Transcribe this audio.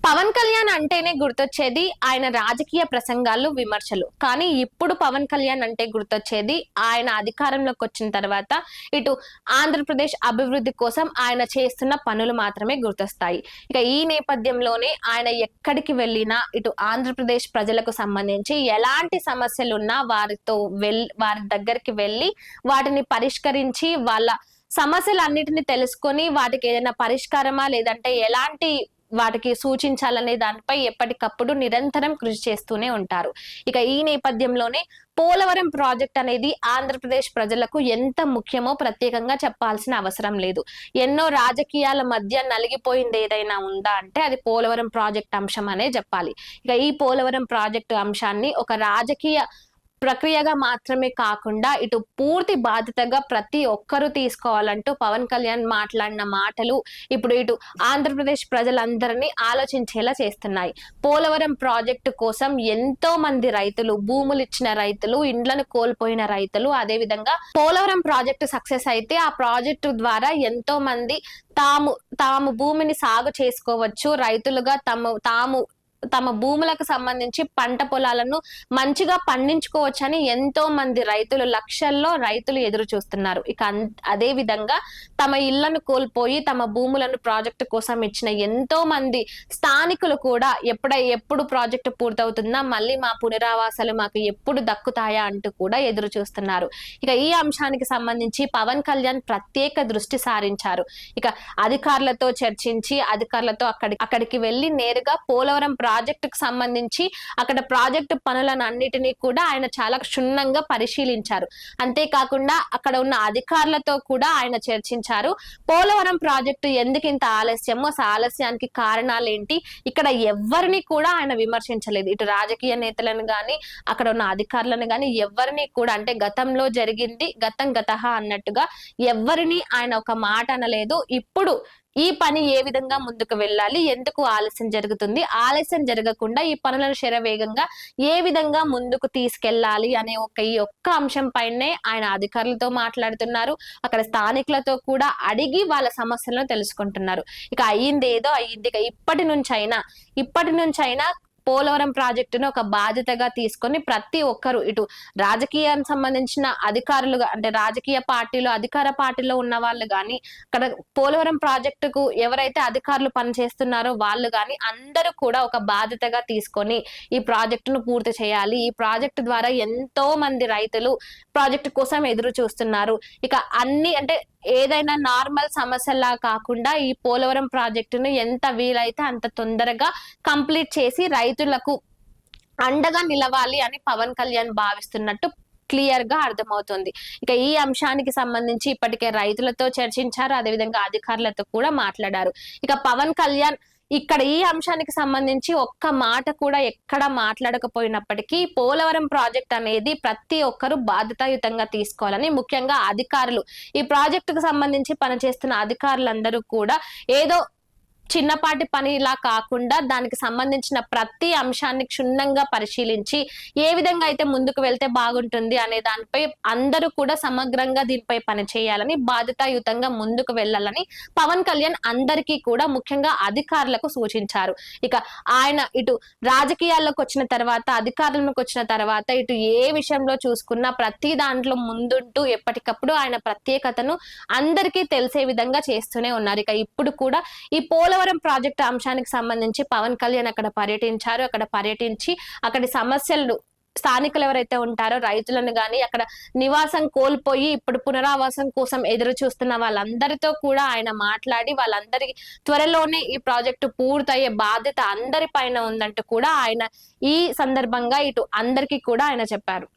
పవన్ కళ్యాణ్ అంటేనే గుర్తొచ్చేది ఆయన రాజకీయ ప్రసంగాలు, విమర్శలు. కానీ ఇప్పుడు పవన్ కళ్యాణ్ అంటే గుర్తొచ్చేది ఆయన అధికారంలోకి వచ్చిన తర్వాత ఇటు ఆంధ్రప్రదేశ్ అభివృద్ధి కోసం ఆయన చేస్తున్న పనులు మాత్రమే గుర్తొస్తాయి. ఇక ఈ నేపథ్యంలోనే ఆయన ఎక్కడికి వెళ్ళినా ఇటు ఆంధ్రప్రదేశ్ ప్రజలకు సంబంధించి ఎలాంటి సమస్యలున్నా వారి దగ్గరికి వెళ్ళి వాటిని పరిష్కరించి వాళ్ళ సమస్యలన్నిటిని తెలుసుకొని వాటికి ఏదైనా పరిష్కారమా లేదంటే ఎలాంటి వాటికి సూచించాలనే దానిపై ఎప్పటికప్పుడు నిరంతరం కృషి చేస్తూనే ఉంటారు. ఇక ఈ నేపథ్యంలోనే పోలవరం ప్రాజెక్ట్ అనేది ఆంధ్రప్రదేశ్ ప్రజలకు ఎంత ముఖ్యమో ప్రత్యేకంగా చెప్పాల్సిన అవసరం లేదు. ఎన్నో రాజకీయాల మధ్య నలిగిపోయింది ఏదైనా ఉందా అంటే అది పోలవరం ప్రాజెక్ట్ అంశం అనే చెప్పాలి. ఇక ఈ పోలవరం ప్రాజెక్టు అంశాన్ని ఒక రాజకీయ ప్రక్రియగా మాత్రమే కాకుండా ఇటు పూర్తి బాధ్యతగా ప్రతి ఒక్కరూ తీసుకోవాలంటూ పవన్ కళ్యాణ్ మాట్లాడిన మాటలు ఇప్పుడు ఇటు ఆంధ్రప్రదేశ్ ప్రజలందరినీ ఆలోచించేలా చేస్తున్నాయి. పోలవరం ప్రాజెక్టు కోసం ఎంతో మంది రైతులు, భూములు ఇచ్చిన రైతులు, ఇండ్లను కోల్పోయిన రైతులు, అదే విధంగా పోలవరం ప్రాజెక్టు సక్సెస్ అయితే ఆ ప్రాజెక్టు ద్వారా ఎంతో మంది తాము భూమిని సాగు చేసుకోవచ్చు, రైతులుగా తమ భూములకు సంబంధించి పంట పొలాలను మంచిగా పండించుకోవచ్చని ఎంతో మంది రైతులు, లక్షల్లో రైతులు ఎదురు చూస్తున్నారు. ఇక అదే విధంగా తమ ఇళ్లను కోల్పోయి తమ భూములను ప్రాజెక్టు కోసం ఇచ్చిన ఎంతో మంది స్థానికులు కూడా ఎప్పుడు ప్రాజెక్టు పూర్తవుతుందా, మళ్ళీ మా పునరావాసాలు మాకు ఎప్పుడు దక్కుతాయా అంటూ కూడా ఎదురు చూస్తున్నారు. ఇక ఈ అంశానికి సంబంధించి పవన్ కళ్యాణ్ ప్రత్యేక దృష్టి సారించారు. ఇక అధికారులతో చర్చించి అధికారులతో అక్కడికి వెళ్లి నేరుగా పోలవరం ప్రాజెక్టుకు సంబంధించి అక్కడ ప్రాజెక్టు పనులన్నిటినీ కూడా ఆయన చాలా క్షుణ్ణంగా పరిశీలించారు. అంతేకాకుండా అక్కడ ఉన్న అధికారులతో కూడా ఆయన చర్చించారు. పోలవరం ప్రాజెక్టు ఎందుకు ఇంత ఆలస్యమో, ఆలస్యానికి కారణాలు ఏంటి, ఇక్కడ ఎవరిని కూడా ఆయన విమర్శించలేదు. ఇటు రాజకీయ నేతలను గాని అక్కడ ఉన్న అధికారులను గాని ఎవరిని కూడా, అంటే గతంలో జరిగింది గతహ అన్నట్టుగా ఎవరిని ఆయన ఒక మాట అనలేదు. ఇప్పుడు ఈ పని ఏ విధంగా ముందుకు వెళ్ళాలి, ఎందుకు ఆలస్యం జరుగుతుంది, ఆలస్యం జరగకుండా ఈ పనులను శరవేగంగా ఏ విధంగా ముందుకు తీసుకెళ్లాలి అనే ఈ ఒక్క అంశం పైనే ఆయన అధికారులతో మాట్లాడుతున్నారు. అక్కడ స్థానికులతో కూడా అడిగి వాళ్ళ సమస్యలను తెలుసుకుంటున్నారు. ఇక అయ్యింది ఏదో అయ్యింది. ఇక ఇప్పటి నుంచైనా పోలవరం ప్రాజెక్టును ఒక బాధ్యతగా తీసుకొని ప్రతి ఒక్కరు ఇటు రాజకీయానికి సంబంధించిన అధికారులుగా, అంటే రాజకీయ పార్టీలు అధికార పార్టీలో ఉన్న వాళ్ళు గాని, అక్కడ పోలవరం ప్రాజెక్టుకు ఎవరైతే అధికారులు పనిచేస్తున్నారో వాళ్ళు గాని అందరూ కూడా ఒక బాధ్యతగా తీసుకొని ఈ ప్రాజెక్టును పూర్తి చేయాలి. ఈ ప్రాజెక్టు ద్వారా ఎంతో మంది రైతులు ప్రాజెక్టు కోసం ఎదురు చూస్తున్నారు. ఇక అంటే ఏదైనా నార్మల్ సమస్యలా కాకుండా ఈ పోలవరం ప్రాజెక్టును ఎంత వీలైతే అంత తొందరగా కంప్లీట్ చేసి రైతులకు అండగా నిలవాలి అని పవన్ కళ్యాణ్ భావిస్తున్నట్టు క్లియర్ గా అర్థమవుతుంది. ఇక ఈ అంశానికి సంబంధించి ఇప్పటికే రైతులతో చర్చించారు, అదేవిధంగా అధికారులతో కూడా మాట్లాడారు. ఇక పవన్ కళ్యాణ్ ఇక్కడ ఈ అంశానికి సంబంధించి ఒక్క మాట కూడా ఎక్కడ మాట్లాడకపోయినప్పటికీ పోలవరం ప్రాజెక్ట్ అనేది ప్రతి ఒక్కరూ బాధ్యతాయుతంగా తీసుకోవాలని, ముఖ్యంగా అధికారులు, ఈ ప్రాజెక్టుకు సంబంధించి పనిచేస్తున్న అధికారులందరూ కూడా ఏదో చిన్నపాటి పనిలా కాకుండా దానికి సంబంధించిన ప్రతి అంశాన్ని క్షుణ్ణంగా పరిశీలించి ఏ విధంగా అయితే ముందుకు వెళ్తే బాగుంటుంది అనే దానిపై అందరూ కూడా సమగ్రంగా దీనిపై పనిచేయాలని, బాధ్యతాయుతంగా ముందుకు వెళ్ళాలని పవన్ కళ్యాణ్ అందరికీ కూడా ముఖ్యంగా అధికారులకు సూచించారు. ఇక ఆయన ఇటు రాజకీయాల్లోకి వచ్చిన తర్వాత, అధికారులకు వచ్చిన తర్వాత ఇటు ఏ విషయంలో చూసుకున్నా ప్రతి దాంట్లో ముందుంటూ ఎప్పటికప్పుడు ఆయన ప్రత్యేకతను అందరికీ తెలిసే విధంగా చేస్తూనే ఉన్నారు. ఇక ఇప్పుడు కూడా ఈ పోలవరం ప్రాజెక్టు అంశానికి సంబంధించి పవన్ కళ్యాణ్ అక్కడ పర్యటించారు. అక్కడ పర్యటించి అక్కడి సమస్యలు, స్థానికులు ఎవరైతే ఉంటారో రైతులను గాని, అక్కడ నివాసం కోల్పోయి ఇప్పుడు పునరావాసం కోసం ఎదురు చూస్తున్న వాళ్ళందరితో కూడా ఆయన మాట్లాడి వాళ్ళందరికీ త్వరలోనే ఈ ప్రాజెక్టు పూర్తయ్యే బాధ్యత అందరి పైన ఉందంటూ కూడా ఆయన ఈ సందర్భంగా ఇటు అందరికీ కూడా ఆయన చెప్పారు.